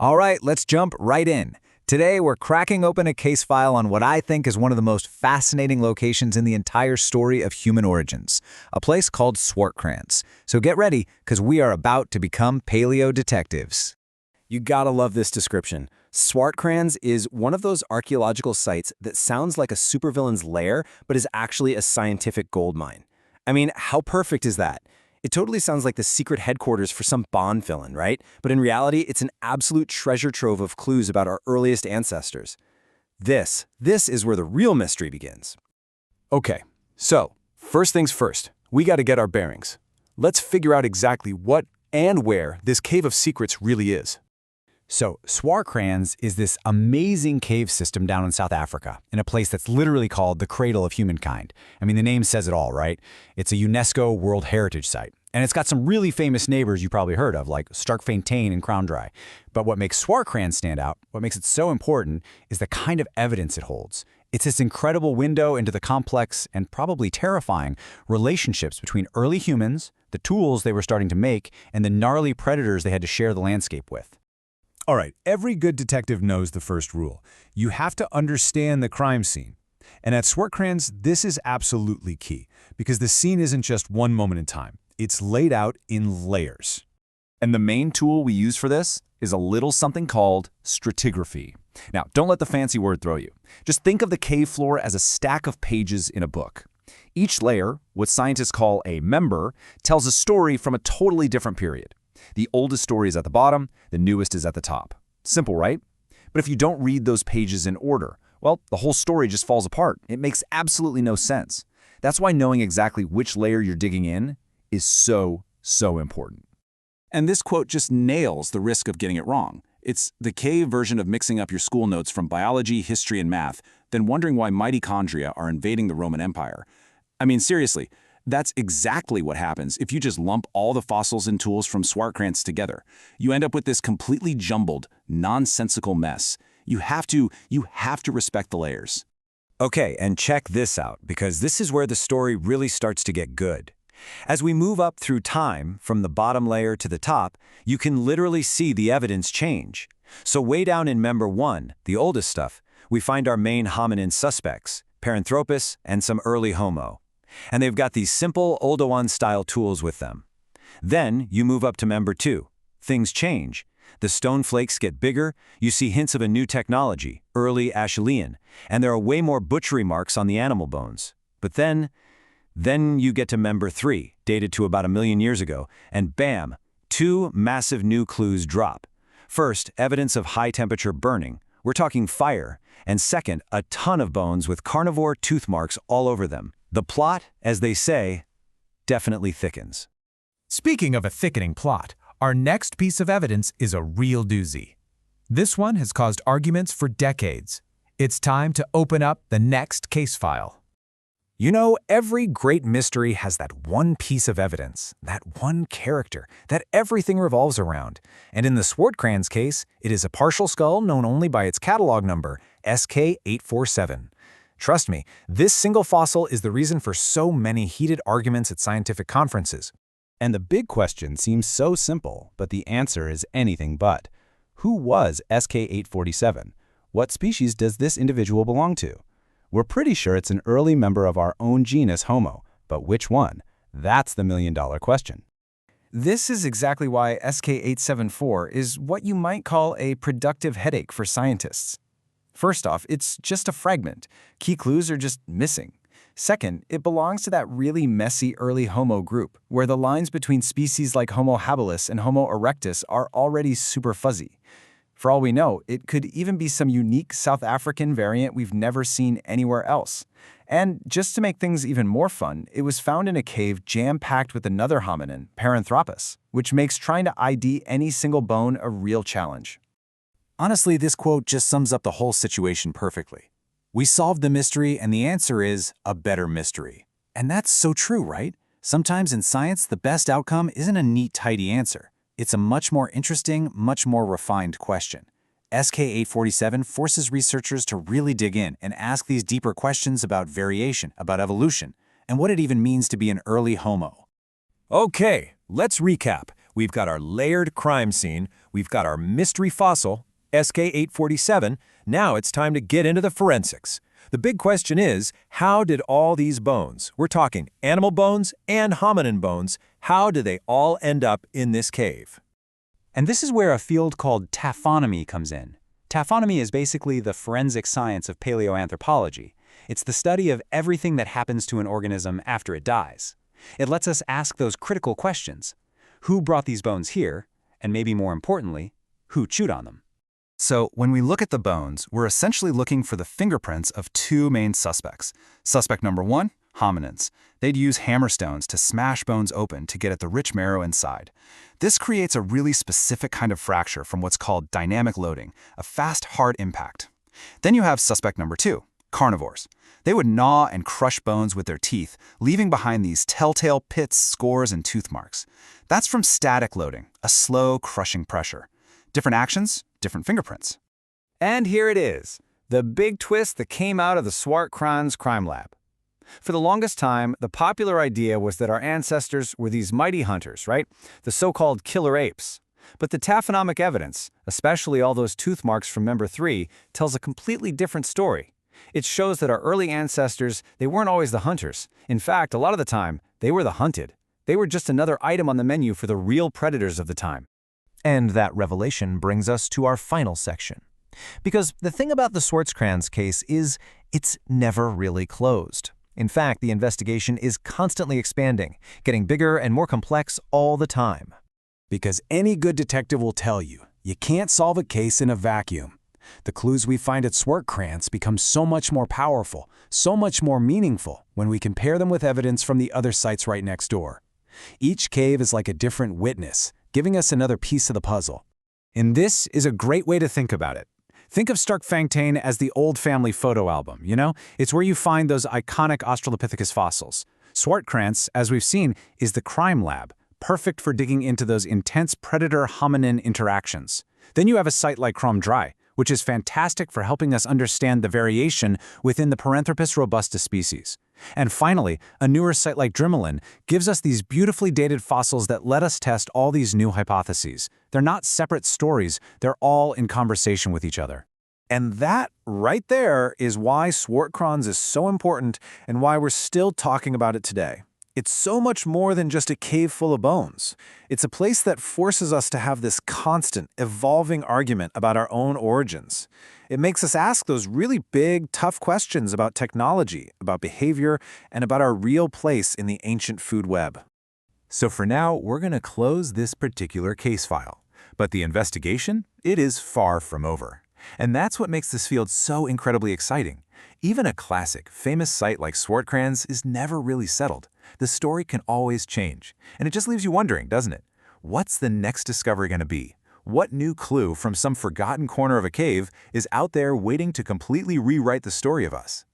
All right, let's jump right in. Today, we're cracking open a case file on what I think is one of the most fascinating locations in the entire story of human origins, a place called Swartkrans. So get ready, because we are about to become paleo detectives. You gotta love this description. Swartkrans is one of those archaeological sites that sounds like a supervillain's lair, but is actually a scientific gold mine. I mean, how perfect is that? It totally sounds like the secret headquarters for some Bond villain, right? But in reality, it's an absolute treasure trove of clues about our earliest ancestors. This is where the real mystery begins. Okay, so first things first, we gotta get our bearings. Let's figure out exactly what and where this cave of secrets really is. So, Swartkrans is this amazing cave system down in South Africa, in a place that's literally called the Cradle of Humankind. I mean, the name says it all, right? It's a UNESCO World Heritage Site. And it's got some really famous neighbors you probably heard of, like Sterkfontein and Kromdraai. But what makes Swartkrans stand out, what makes it so important, is the kind of evidence it holds. It's this incredible window into the complex and probably terrifying relationships between early humans, the tools they were starting to make, and the gnarly predators they had to share the landscape with. All right, every good detective knows the first rule. You have to understand the crime scene. And at Swartkrans, this is absolutely key, because the scene isn't just one moment in time. It's laid out in layers. And the main tool we use for this is a little something called stratigraphy. Now, don't let the fancy word throw you. Just think of the cave floor as a stack of pages in a book. Each layer, what scientists call a member, tells a story from a totally different period. The oldest story is at the bottom, the newest is at the top. Simple, right? But if you don't read those pages in order, well, the whole story just falls apart. It makes absolutely no sense. That's why knowing exactly which layer you're digging in is so important. And this quote just nails the risk of getting it wrong. It's the cave version of mixing up your school notes from biology, history, and math, then wondering why mitochondria are invading the Roman Empire. I mean, seriously, that's exactly what happens if you just lump all the fossils and tools from Swartkrans together. You end up with this completely jumbled, nonsensical mess. You have to respect the layers. Okay, and check this out, because this is where the story really starts to get good. As we move up through time, from the bottom layer to the top, you can literally see the evidence change. So way down in Member 1, the oldest stuff, we find our main hominin suspects, Paranthropus and some early Homo. And they've got these simple Oldowan-style tools with them. Then you move up to Member 2. Things change. The stone flakes get bigger, you see hints of a new technology, early Acheulean, and there are way more butchery marks on the animal bones. But then you get to Member 3, dated to about 1 million years ago, and bam, 2 massive new clues drop. First, evidence of high-temperature burning. We're talking fire. And second, a ton of bones with carnivore tooth marks all over them. The plot, as they say, definitely thickens. Speaking of a thickening plot, our next piece of evidence is a real doozy. This one has caused arguments for decades. It's time to open up the next case file. You know, every great mystery has that one piece of evidence, that one character, that everything revolves around. And in the Swartkrans case, it is a partial skull known only by its catalog number, SK847. Trust me, this single fossil is the reason for so many heated arguments at scientific conferences. And the big question seems so simple, but the answer is anything but. Who was SK847? What species does this individual belong to? We're pretty sure it's an early member of our own genus Homo, but which one? That's the million-dollar question. This is exactly why SK874 is what you might call a productive headache for scientists. First off, it's just a fragment. Key clues are just missing. Second, it belongs to that really messy early Homo group, where the lines between species like Homo habilis and Homo erectus are already super fuzzy. For all we know, it could even be some unique South African variant we've never seen anywhere else. And just to make things even more fun, it was found in a cave jam-packed with another hominin, Paranthropus, which makes trying to ID any single bone a real challenge. Honestly, this quote just sums up the whole situation perfectly. We solved the mystery, and the answer is a better mystery. And that's so true, right? Sometimes in science, the best outcome isn't a neat, tidy answer. It's a much more interesting, much more refined question. SK847 forces researchers to really dig in and ask these deeper questions about variation, about evolution, and what it even means to be an early Homo. Okay, let's recap. We've got our layered crime scene, we've got our mystery fossil, SK847. Now it's time to get into the forensics. The big question is, how did all these bones, we're talking animal bones and hominin bones, how do they all end up in this cave? And this is where a field called taphonomy comes in. Taphonomy is basically the forensic science of paleoanthropology. It's the study of everything that happens to an organism after it dies. It lets us ask those critical questions. Who brought these bones here? And maybe more importantly, who chewed on them? So when we look at the bones, we're essentially looking for the fingerprints of two main suspects. Suspect number one, hominids. They'd use hammerstones to smash bones open to get at the rich marrow inside. This creates a really specific kind of fracture from what's called dynamic loading, a fast, hard impact. Then you have suspect number two, carnivores. They would gnaw and crush bones with their teeth, leaving behind these telltale pits, scores, and tooth marks. That's from static loading, a slow, crushing pressure. Different actions, different fingerprints. And here it is, the big twist that came out of the Swartkrans crime lab. For the longest time, the popular idea was that our ancestors were these mighty hunters, right? The so-called killer apes. But the taphonomic evidence, especially all those tooth marks from member 3, tells a completely different story. It shows that our early ancestors, they weren't always the hunters. In fact, a lot of the time, they were the hunted. They were just another item on the menu for the real predators of the time. And that revelation brings us to our final section. Because the thing about the Swartkrans case is it's never really closed. In fact, the investigation is constantly expanding, getting bigger and more complex all the time. Because any good detective will tell you, you can't solve a case in a vacuum. The clues we find at Swartkrans become so much more powerful, so much more meaningful when we compare them with evidence from the other sites right next door. Each cave is like a different witness, giving us another piece of the puzzle. And this is a great way to think about it. Think of Sterkfontein as the old family photo album, you know? It's where you find those iconic Australopithecus fossils. Swartkrans, as we've seen, is the crime lab, perfect for digging into those intense predator-hominin interactions. Then you have a site like Kromdraai, which is fantastic for helping us understand the variation within the Paranthropus robustus species. And finally, a newer site like Drimelin gives us these beautifully dated fossils that let us test all these new hypotheses. They're not separate stories, they're all in conversation with each other. And that right there is why Swartkrans is so important and why we're still talking about it today. It's so much more than just a cave full of bones. It's a place that forces us to have this constant, evolving argument about our own origins. It makes us ask those really big, tough questions about technology, about behavior, and about our real place in the ancient food web. So for now, we're going to close this particular case file. But the investigation, it is far from over. And that's what makes this field so incredibly exciting. Even a classic, famous site like Swartkrans is never really settled. The story can always change. And it just leaves you wondering, doesn't it? What's the next discovery going to be? What new clue from some forgotten corner of a cave is out there waiting to completely rewrite the story of us?